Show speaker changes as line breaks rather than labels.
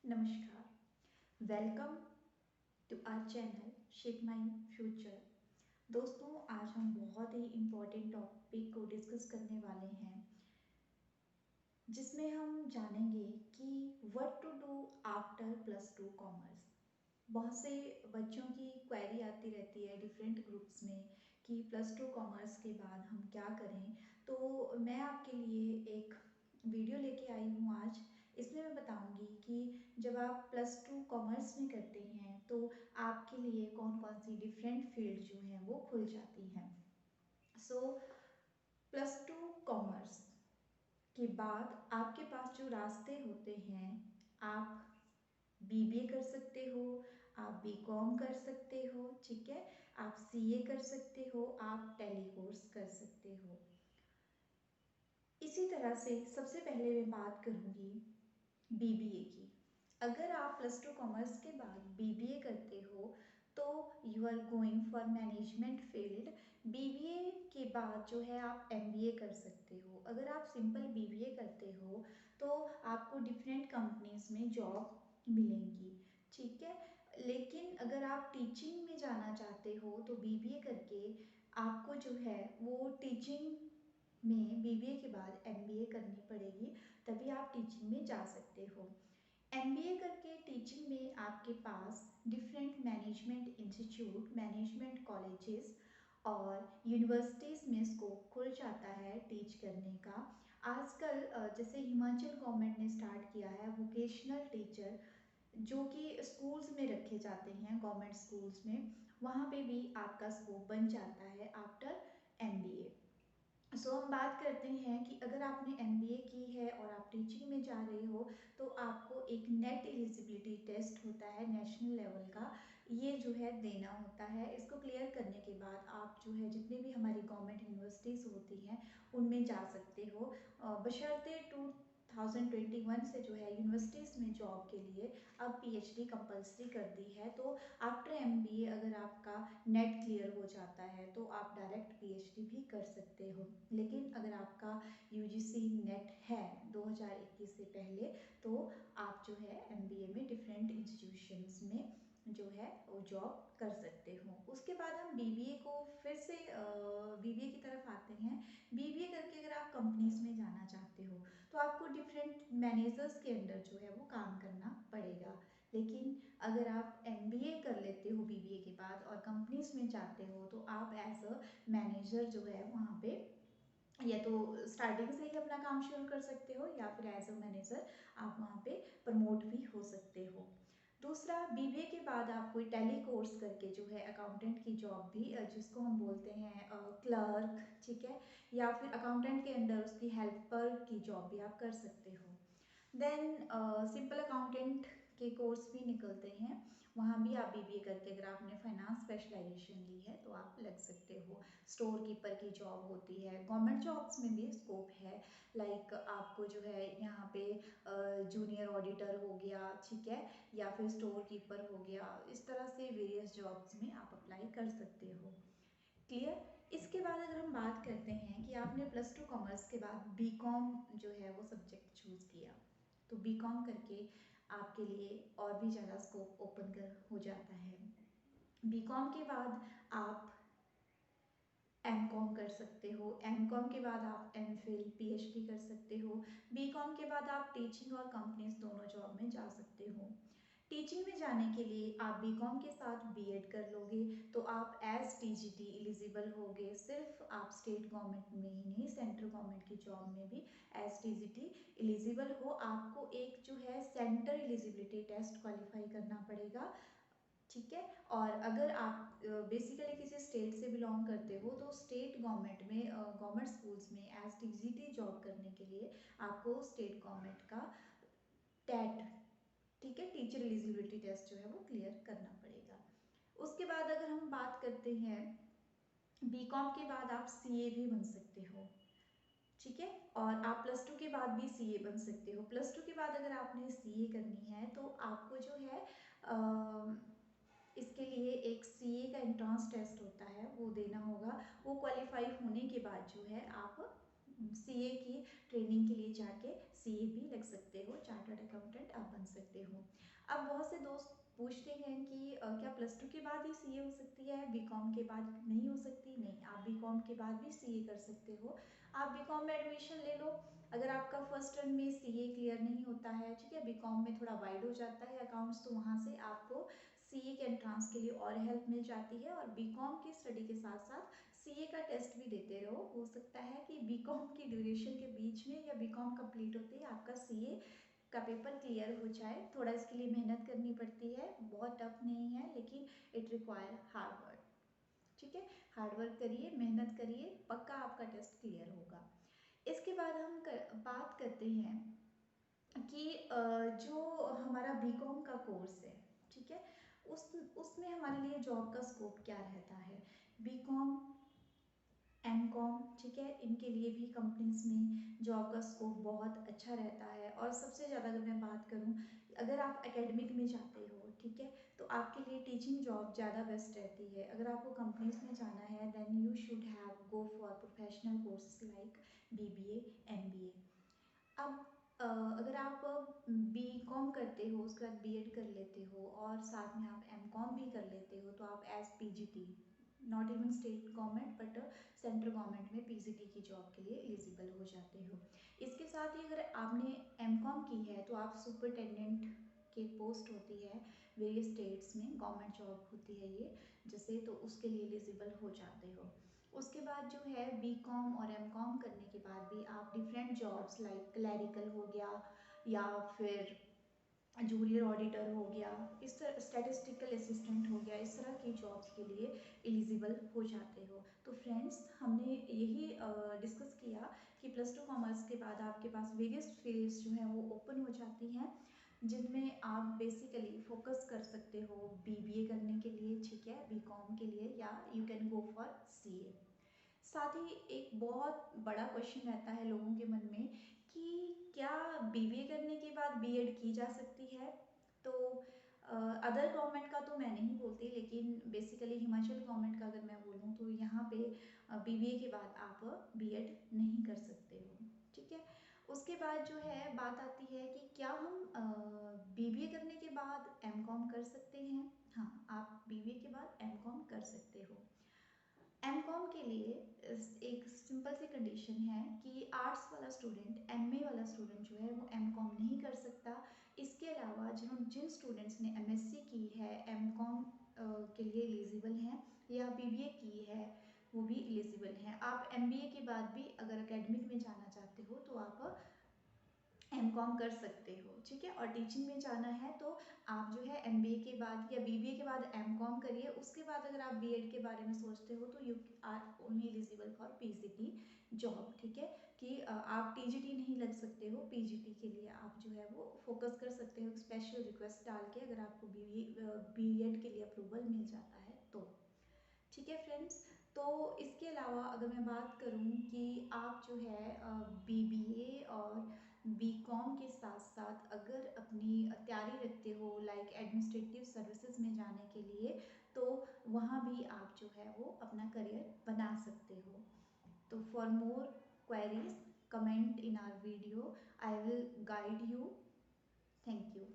नमस्कार। Welcome to our channel shape my future. दोस्तों, आज हम बहुत ही इम्पोर्टेंट टॉपिक को डिस्कस करने वाले हैं, जिसमें हम जानेंगे कि what to do after +2 commerce. बहुत से बच्चों की क्वेरी आती रहती है डिफरेंट ग्रुप्स में कि +2 कॉमर्स के बाद हम क्या करें। तो मैं आपके लिए एक वीडियो लेके आई हूँ आज। इसमें मैं बताऊंगी कि जब आप +2 कॉमर्स में करते हैं तो आपके लिए कौन कौन सी डिफरेंट फील्ड जो हैं वो खुल जाती हैं। सो +2 कॉमर्स के बाद आपके पास जो रास्ते होते हैं, आप बीबीए कर सकते हो, आप बीकॉम कर सकते हो, ठीक है, आप सीए कर सकते हो, आप टैली कोर्स कर सकते हो। इसी तरह से सबसे पहले मैं बात करूँगी बीबीए की। अगर आप +2 कॉमर्स के बाद बीबीए करते हो तो you are going for management field. BBA के बाद जो है आप एमबीए कर सकते हो। अगर आप सिंपल बीबीए करते हो तो आपको डिफरेंट कंपनीज में जॉब मिलेंगी, ठीक है। लेकिन अगर आप टीचिंग में जाना चाहते हो तो बीबीए करके आपको जो है वो टीचिंग में बीबीए के बाद एमबीए करनी पड़ेगी, तभी आप टीचिंग में जा सकते हो। एमबीए करके टीचिंग में आपके पास different management institute, management colleges और यूनिवर्सिटीज़ में स्कोप खुल जाता है टीच करने का। आजकल जैसे हिमाचल गवर्नमेंट ने स्टार्ट किया है वोकेशनल टीचर, जो कि स्कूल्स में रखे जाते हैं, गवर्नमेंट स्कूल्स में, वहाँ पे भी आपका स्कोप बन जाता है आफ्टर एमबीए। हम बात करते हैं कि अगर आपने एमबीए की है और आप टीचिंग में जा रहे हो तो आपको एक नेट एलिजिबिलिटी टेस्ट होता है नेशनल लेवल का, ये जो है देना होता है। इसको क्लियर करने के बाद आप जो है जितने भी हमारी गवर्नमेंट यूनिवर्सिटीज़ होती हैं उनमें जा सकते हो, बशर्ते 2021 से जो है यूनिवर्सिटीज़ में जॉब के लिए अब पीएचडी कंपलसरी कर दी है। तो आफ्टर एमबीए अगर आपका नेट क्लियर हो जाता है तो आप डायरेक्ट पीएचडी भी कर सकते हो। लेकिन अगर आपका यूजीसी नेट है 2021 से पहले तो आप जो है एमबीए में डिफरेंट इंस्टीट्यूशंस में जो है वो जॉब कर सकते हो। उसके बाद हम बीबीए को फिर से बीबीए की तरफ आते हैं। बीबीए करके अगर आप कंपनीज में जाना चाहते हो तो आपको डिफरेंट मैनेजर्स के अंडर जो है वो काम करना पड़ेगा। लेकिन अगर आप एमबीए कर लेते हो बीबीए के बाद और कंपनीज में जाते हो तो आप एज अ मैनेजर जो है वहाँ पे या तो स्टार्टिंग से ही अपना काम शुरू कर सकते हो या फिर एज अ मैनेजर आप वहाँ पे प्रमोट भी हो सकते हो। दूसरा, बीबीए के बाद आप कोई टैली कोर्स करके जो है अकाउंटेंट की जॉब भी, जिसको हम बोलते हैं क्लर्क, ठीक है, या फिर अकाउंटेंट के अंडर उसकी हेल्पर की जॉब भी आप कर सकते हो। देन सिंपल अकाउंटेंट के कोर्स भी निकलते हैं, वहाँ भी आप बीबीए करके अगर आपने फाइनेंस स्पेशलाइजेशन ली है तो आप लग सकते हो। स्टोर कीपर की जॉब होती है, गवर्नमेंट जॉब्स में भी स्कोप है। लाइक आपको जो है यहाँ पे जूनियर ऑडिटर हो गया, ठीक है, या फिर स्टोर कीपर हो गया, इस तरह से वेरियस जॉब्स में आप अप्लाई कर सकते हो। क्लियर। इसके बाद अगर हम बात करते हैं कि आपने +2 कॉमर्स के बाद बीकॉम जो है वो सब्जेक्ट चूज़ किया, तो बीकॉम करके आपके लिए और भी ज़्यादा स्कोप ओपन कर हो जाता है। बीकॉम के बाद आप एमकॉम कर सकते हो, एमकॉम के बाद आप एमफिल पीएचडी कर सकते हो, बीकॉम के बाद आप टीचिंग और कंपनीज दोनों जॉब में जा सकते हो। टीचिंग में जाने के लिए आप बीकॉम के साथ बीएड कर लोगे तो आप एज टीजीटी एलिजिबल होगे। सिर्फ आप स्टेट गवर्नमेंट में ही नहीं, सेंट्रल गवर्नमेंट की जॉब में भी एज टीजीटी एलिजिबल हो। आपको एक जो है सेंटर एलिजिबिलिटी टेस्ट क्वालिफाई करना पड़ेगा, ठीक है। और अगर आप बेसिकली किसी स्टेट से बिलोंग करते हो तो स्टेट गवर्नमेंट में, गवर्नमेंट स्कूल्स में एज टीजीटी जॉब करने के लिए आपको स्टेट गवर्नमेंट का टेट, ठीक है, टीचर एलिजिबिलिटी टेस्ट जो है वो क्लियर करना पड़ेगा। उसके बाद अगर हम बात करते हैं, बीकॉम के बाद आप सीए भी बन सकते हो, ठीक है, और आप +2 के बाद भी सीए बन सकते हो। +2 के बाद अगर आपने सीए करनी है तो आपको जो है इसके लिए एक सीए का एंट्रेंस टेस्ट होता है वो देना होगा। वो क्वालिफाई होने के बाद जो है आप सीए की ट्रेनिंग के लिए जाके सीए भी लग सकते हो, चार्टर्ड अकाउंटेंट आप बन सकते हो। अब बहुत से दोस्त पूछते हैं कि क्या प्लस टू के बाद ही सीए हो सकती है, बीकॉम के बाद नहीं हो सकती? नहीं, आप बीकॉम के बाद भी सीए कर सकते हो। आप बीकॉम में एडमिशन ले लो। अगर आपका फर्स्ट टर्म में सीए क्लियर नहीं होता है, ठीक है, बीकॉम में थोड़ा वाइड हो जाता है अकाउंट्स, तो वहाँ से आपको सीए के एंट्रांस के लिए और हेल्प मिल जाती है। और बीकॉम की स्टडी के साथ साथ सीए का टेस्ट भी देते रहो। हो सकता है कि बीकॉम की ड्यूरेशन के बीच में या बीकॉम कंप्लीट होते ही आपका सीए का पेपर क्लियर हो जाए। थोड़ा इसके लिए मेहनत करनी पड़ती है, बहुत टफ नहीं है, लेकिन इट रिक्वायर हार्ड वर्क। ठीक है, हार्ड वर्क करिए, मेहनत करिए, पक्का आपका टेस्ट क्लियर होगा। इसके बाद हम बात करते हैं कि जो हमारा बीकॉम का कोर्स है, ठीक है, उसमें हमारे लिए जॉब का स्कोप क्या रहता है। बीकॉम, एमकॉम, ठीक है, इनके लिए भी कंपनीज में जॉब का स्कोप बहुत अच्छा रहता है। और सबसे ज़्यादा अगर मैं बात करूं, अगर आप एकेडमिक में जाते हो, ठीक है, तो आपके लिए टीचिंग जॉब ज़्यादा बेस्ट रहती है। अगर आपको कंपनीज में जाना है then you should have go for professional courses like BBA, MBA. अब अगर आप बी कॉम करते हो, उसके बाद बीएड कर लेते हो और साथ में आप एम कॉम भी कर लेते हो, तो आप as PGT, not even state government but central government में पीजीटी की जॉब के लिए एलिजिबल हो जाते हो। इसके साथ ही अगर आपने एम कॉम की है तो आप सुपरिटेंडेंट की पोस्ट होती है वेरियस स्टेट्स में, गवर्नमेंट जॉब होती है ये, जैसे, तो उसके लिए एलिजिबल हो जाते हो। उसके बाद जो है बी कॉम और एम कॉम करने के बाद भी आप डिफरेंट जॉब्स लाइक क्लैरिकल हो गया या फिर जूनियर ऑडिटर हो गया, इस तरह स्टैटिस्टिकल असिस्टेंट हो गया, इस तरह की जॉब्स के लिए एलिजिबल हो जाते हो। तो फ्रेंड्स, हमने यही डिस्कस किया कि प्लस टू कॉमर्स के बाद आपके पास वेरियस फील्ड्स जो हैं वो ओपन हो जाती हैं, जिनमें आप बेसिकली फोकस कर सकते हो बीबीए करने के लिए, ठीक है, बीकॉम के लिए, या you can go for CA. साथ ही एक बहुत बड़ा क्वेश्चन रहता है लोगों के मन में कि क्या बीबीए करने के बाद बीएड की जा सकती है? तो अदर गवर्नमेंट का तो मैं नहीं बोलती, लेकिन बेसिकली हिमाचल गवर्नमेंट का अगर मैं बोलूँ तो यहाँ पे बीबीए के बाद आप बीएड नहीं कर सकते हो, ठीक है। उसके बाद जो है बात आती है कि क्या हम बीबीए करने के बाद एमकॉम कर सकते हैं? हाँ, आप बीबीए के बाद एमकॉम कर सकते हो। एमकॉम के लिए एक सिंपल सी कंडीशन है कि आर्ट्स वाला स्टूडेंट, एमए वाला स्टूडेंट जो है वो एमकॉम नहीं कर सकता। इसके अलावा जिन स्टूडेंट्स ने एमएससी की है, एमकॉम के लिए एलिजिबल हैं, या बीबीए की है, वो भी एलिजिबल हैं। आप एमबीए के बाद भी अगर एकेडमिक में जाना चाहते हो तो आप एमकॉम कर सकते हो, ठीक है। और टीचिंग में जाना है तो आप जो है एमबीए के बाद या बीबीए के बाद एमकॉम करिए। उसके बाद अगर आप बीएड के बारे में सोचते हो तो you are only eligible for PGT job, ठीक है, कि आप टीजीटी नहीं लग सकते हो। पीजीटी के लिए आप जो है वो फोकस कर सकते हो स्पेशल रिक्वेस्ट डाल के, अगर आपको बीएड के लिए अप्रूवल मिल जाता है तो, ठीक है फ्रेंड्स। तो इसके अलावा अगर मैं बात करूं कि आप जो है बीबीए और बीकॉम के साथ साथ अगर अपनी तैयारी रखते हो लाइक एडमिनिस्ट्रेटिव सर्विसेज में जाने के लिए, तो वहाँ भी आप जो है वो अपना करियर बना सकते हो। तो for more queries comment in our video, I will guide you. Thank you.